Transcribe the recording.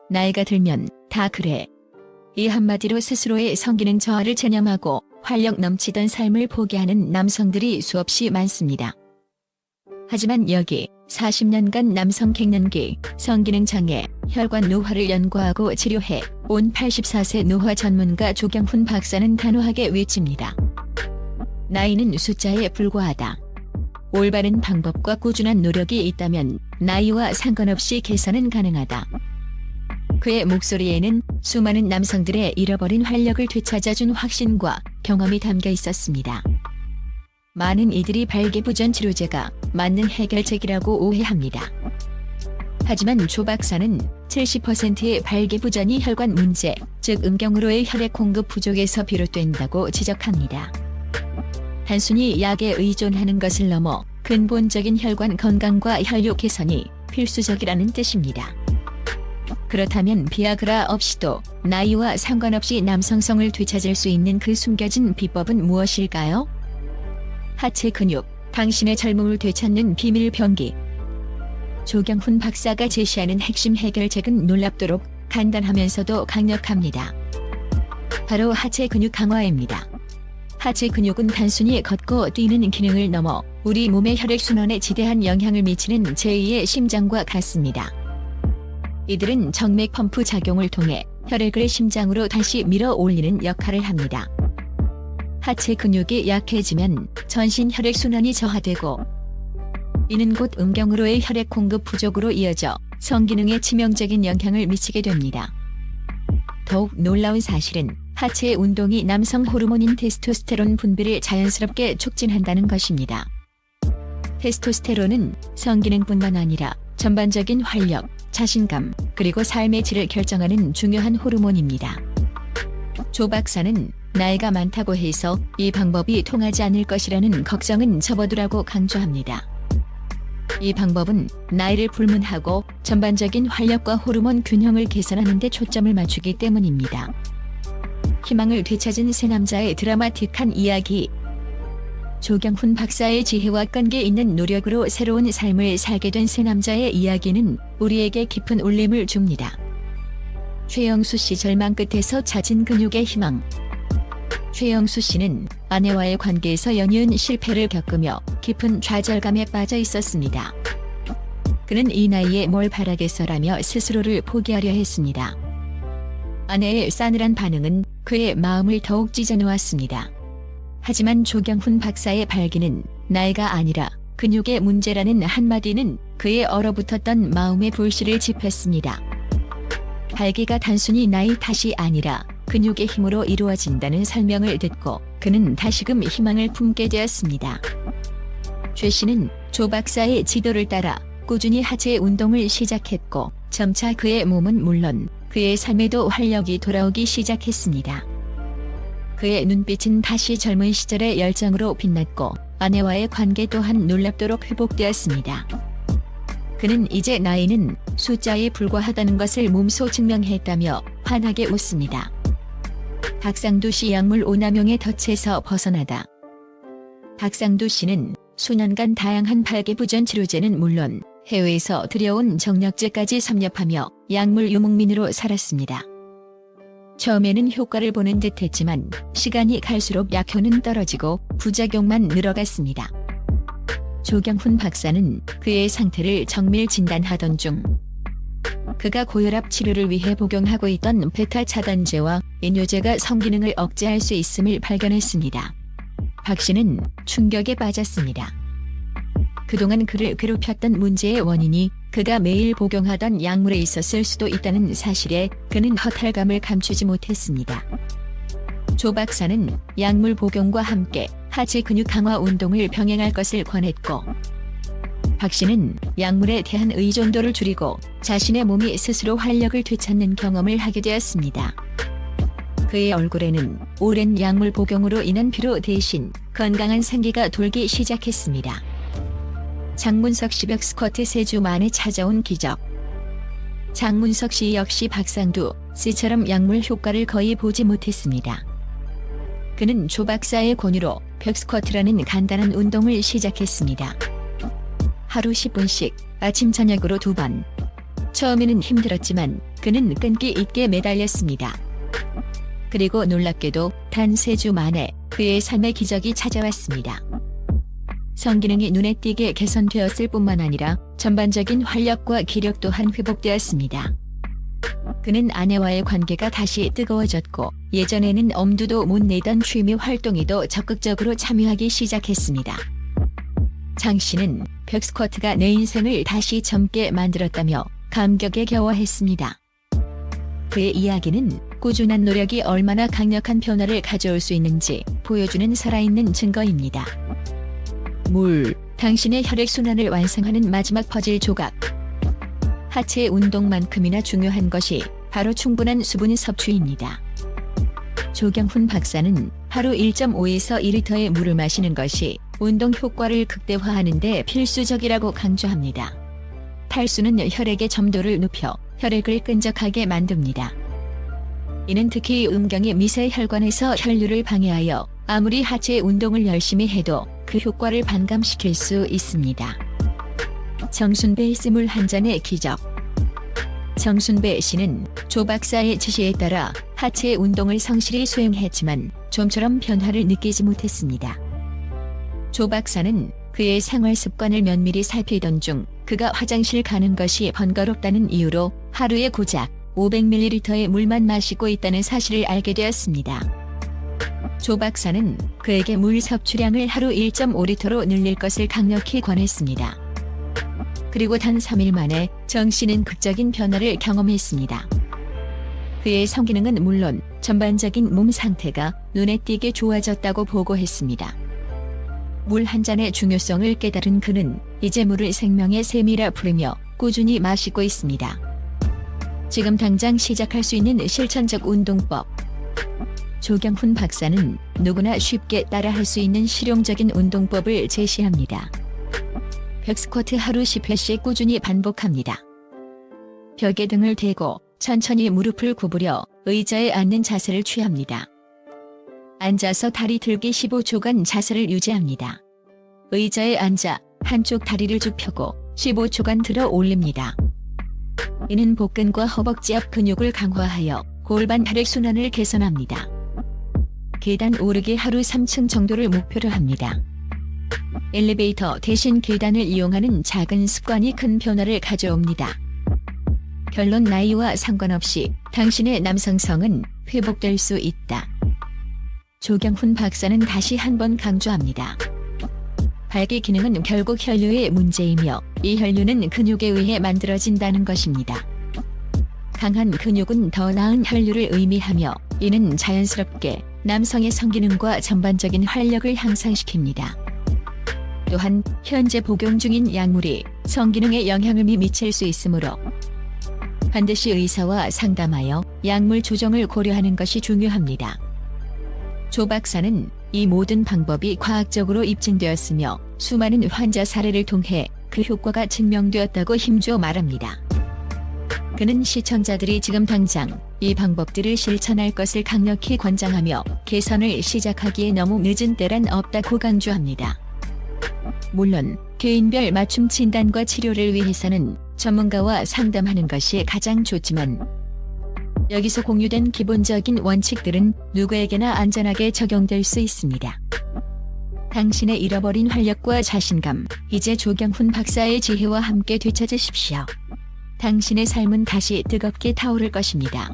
나이가 들면 다 그래. 이 한마디로 스스로의 성기능 저하를 체념하고 활력 넘치던 삶을 포기하는 남성들이 수없이 많습니다. 하지만 여기 40년간 남성 갱년기, 성기능 장애, 혈관 노화를 연구하고 치료해 온 84세 노화 전문가 조경훈 박사는 단호하게 외칩니다. 나이는 숫자에 불과하다. 올바른 방법과 꾸준한 노력이 있다면 나이와 상관없이 개선은 가능하다. 그의 목소리에는 수많은 남성들의 잃어버린 활력을 되찾아준 확신과 경험이 담겨 있었습니다. 많은 이들이 발기부전 치료제가 맞는 해결책이라고 오해합니다. 하지만 조 박사는 70%의 발기부전이 혈관 문제, 즉 음경으로의 혈액 공급 부족에서 비롯된다고 지적합니다. 단순히 약에 의존하는 것을 넘어 근본적인 혈관 건강과 혈류 개선이 필수적이라는 뜻입니다. 그렇다면 비아그라 없이도 나이와 상관없이 남성성을 되찾을 수 있는 그 숨겨진 비법은 무엇일까요? 하체 근육, 당신의 젊음을 되찾는 비밀 병기. 조경훈 박사가 제시하는 핵심 해결책은 놀랍도록 간단하면서도 강력합니다. 바로 하체 근육 강화입니다. 하체 근육은 단순히 걷고 뛰는 기능을 넘어 우리 몸의 혈액순환에 지대한 영향을 미치는 제2의 심장과 같습니다. 이들은 정맥 펌프 작용을 통해 혈액을 심장으로 다시 밀어 올리는 역할을 합니다. 하체 근육이 약해지면 전신 혈액순환이 저하되고 이는 곧 음경으로의 혈액 공급 부족으로 이어져 성기능에 치명적인 영향을 미치게 됩니다. 더욱 놀라운 사실은 하체 운동이 남성 호르몬인 테스토스테론 분비를 자연스럽게 촉진한다는 것입니다. 테스토스테론은 성기능뿐만 아니라 전반적인 활력, 자신감, 그리고 삶의 질을 결정하는 중요한 호르몬입니다. 조 박사는 나이가 많다고 해서 이 방법이 통하지 않을 것이라는 걱정은 접어두라고 강조합니다. 이 방법은 나이를 불문하고 전반적인 활력과 호르몬 균형을 개선하는 데 초점을 맞추기 때문입니다. 희망을 되찾은 새 남자의 드라마틱한 이야기. 조경훈 박사의 지혜와 끈기 있는 노력으로 새로운 삶을 살게 된 새 남자의 이야기는 우리에게 깊은 울림을 줍니다. 최영수 씨 절망 끝에서 찾은 근육의 희망. 최영수 씨는 아내와의 관계에서 연이은 실패를 겪으며 깊은 좌절감에 빠져 있었습니다. 그는 이 나이에 뭘 바라겠어라며 스스로를 포기하려 했습니다. 아내의 싸늘한 반응은 그의 마음을 더욱 찢어놓았습니다. 하지만 조경훈 박사의 발기는 나이가 아니라 근육의 문제라는 한마디는 그의 얼어붙었던 마음의 불씨를 지폈습니다. 발기가 단순히 나이 탓이 아니라 근육의 힘으로 이루어진다는 설명을 듣고 그는 다시금 희망을 품게 되었습니다. 최 씨는 조 박사의 지도를 따라 꾸준히 하체 운동을 시작했고 점차 그의 몸은 물론 그의 삶에도 활력이 돌아오기 시작했습니다. 그의 눈빛은 다시 젊은 시절의 열정으로 빛났고 아내와의 관계 또한 놀랍도록 회복되었습니다. 그는 이제 나이는 숫자에 불과하다는 것을 몸소 증명했다며 환하게 웃습니다. 박상두 씨 약물 오남용의 덫에서 벗어나다. 박상두 씨는 수년간 다양한 발기부전 치료제는 물론 해외에서 들여온 정력제까지 섭렵하며 약물 유목민으로 살았습니다. 처음에는 효과를 보는 듯했지만 시간이 갈수록 약효는 떨어지고 부작용만 늘어갔습니다. 조경훈 박사는 그의 상태를 정밀 진단하던 중 그가 고혈압 치료를 위해 복용하고 있던 베타 차단제와 이뇨제가 성기능을 억제할 수 있음을 발견했습니다. 박 씨는 충격에 빠졌습니다. 그동안 그를 괴롭혔던 문제의 원인이 그가 매일 복용하던 약물에 있었을 수도 있다는 사실에 그는 허탈감을 감추지 못했습니다. 조 박사는 약물 복용과 함께 하체 근육 강화 운동을 병행할 것을 권했고 박 씨는 약물에 대한 의존도를 줄이고 자신의 몸이 스스로 활력을 되찾는 경험을 하게 되었습니다. 그의 얼굴에는 오랜 약물 복용으로 인한 피로 대신 건강한 생기가 돌기 시작했습니다. 장문석 씨 벽 스쿼트 3주 만에 찾아온 기적. 장문석 씨 역시 박상두 씨처럼 약물 효과를 거의 보지 못했습니다. 그는 조 박사의 권유로 벽 스쿼트라는 간단한 운동을 시작했습니다. 하루 10분씩 아침 저녁으로 2번. 처음에는 힘들었지만 그는 끈기 있게 매달렸습니다. 그리고 놀랍게도 단 3주 만에 그의 삶의 기적이 찾아왔습니다. 성기능이 눈에 띄게 개선되었을 뿐만 아니라 전반적인 활력과 기력 또한 회복되었습니다. 그는 아내와의 관계가 다시 뜨거워졌고 예전에는 엄두도 못 내던 취미 활동에도 적극적으로 참여하기 시작했습니다. 장 씨는 벽스쿼트가 내 인생을 다시 젊게 만들었다며 감격에 겨워했습니다. 그의 이야기는 꾸준한 노력이 얼마나 강력한 변화를 가져올 수 있는지 보여주는 살아있는 증거입니다. 물, 당신의 혈액순환을 완성하는 마지막 퍼즐 조각. 하체 운동만큼이나 중요한 것이 바로 충분한 수분 섭취입니다. 조경훈 박사는 하루 1.5에서 2리터의 물을 마시는 것이 운동 효과를 극대화하는 데 필수적이라고 강조합니다. 탈수는 혈액의 점도를 높여 혈액을 끈적하게 만듭니다. 이는 특히 음경의 미세 혈관에서 혈류를 방해하여 아무리 하체 운동을 열심히 해도 그 효과를 반감시킬 수 있습니다. 정순배 씨 물 한 잔의 기적. 정순배 씨는 조 박사의 지시에 따라 하체 운동을 성실히 수행했지만 좀처럼 변화를 느끼지 못했습니다. 조 박사는 그의 생활 습관을 면밀히 살피던 중 그가 화장실 가는 것이 번거롭다는 이유로 하루에 고작 500ml의 물만 마시고 있다는 사실을 알게 되었습니다. 조 박사는 그에게 물 섭취량을 하루 1.5리터로 늘릴 것을 강력히 권했습니다. 그리고 단 3일 만에 정 씨는 극적인 변화를 경험했습니다. 그의 성기능은 물론 전반적인 몸 상태가 눈에 띄게 좋아졌다고 보고했습니다. 물 한 잔의 중요성을 깨달은 그는 이제 물을 생명의 셈이라 부르며 꾸준히 마시고 있습니다. 지금 당장 시작할 수 있는 실천적 운동법. 조경훈 박사는 누구나 쉽게 따라할 수 있는 실용적인 운동법을 제시합니다. 벽스쿼트 하루 10회씩 꾸준히 반복합니다. 벽에 등을 대고 천천히 무릎을 구부려 의자에 앉는 자세를 취합니다. 앉아서 다리 들기 15초간 자세를 유지합니다. 의자에 앉아 한쪽 다리를 쭉 펴고 15초간 들어 올립니다. 이는 복근과 허벅지 앞 근육을 강화하여 골반 혈액순환을 개선합니다. 계단 오르기 하루 3층 정도를 목표로 합니다. 엘리베이터 대신 계단을 이용하는 작은 습관이 큰 변화를 가져옵니다. 결론 나이와 상관없이 당신의 남성성은 회복될 수 있다. 조경훈 박사는 다시 한번 강조합니다. 발기 기능은 결국 혈류의 문제이며 이 혈류는 근육에 의해 만들어진다는 것입니다. 강한 근육은 더 나은 혈류를 의미하며 이는 자연스럽게 남성의 성기능과 전반적인 활력을 향상시킵니다. 또한 현재 복용 중인 약물이 성기능에 영향을 미칠 수 있으므로 반드시 의사와 상담하여 약물 조정을 고려하는 것이 중요합니다. 조 박사는 이 모든 방법이 과학적으로 입증되었으며 수많은 환자 사례를 통해 그 효과가 증명되었다고 힘줘 말합니다. 그는 시청자들이 지금 당장 이 방법들을 실천할 것을 강력히 권장하며 개선을 시작하기에 너무 늦은 때란 없다고 강조합니다. 물론 개인별 맞춤 진단과 치료를 위해서는 전문가와 상담하는 것이 가장 좋지만 여기서 공유된 기본적인 원칙들은 누구에게나 안전하게 적용될 수 있습니다. 당신의 잃어버린 활력과 자신감, 이제 조경훈 박사의 지혜와 함께 되찾으십시오. 당신의 삶은 다시 뜨겁게 타오를 것입니다.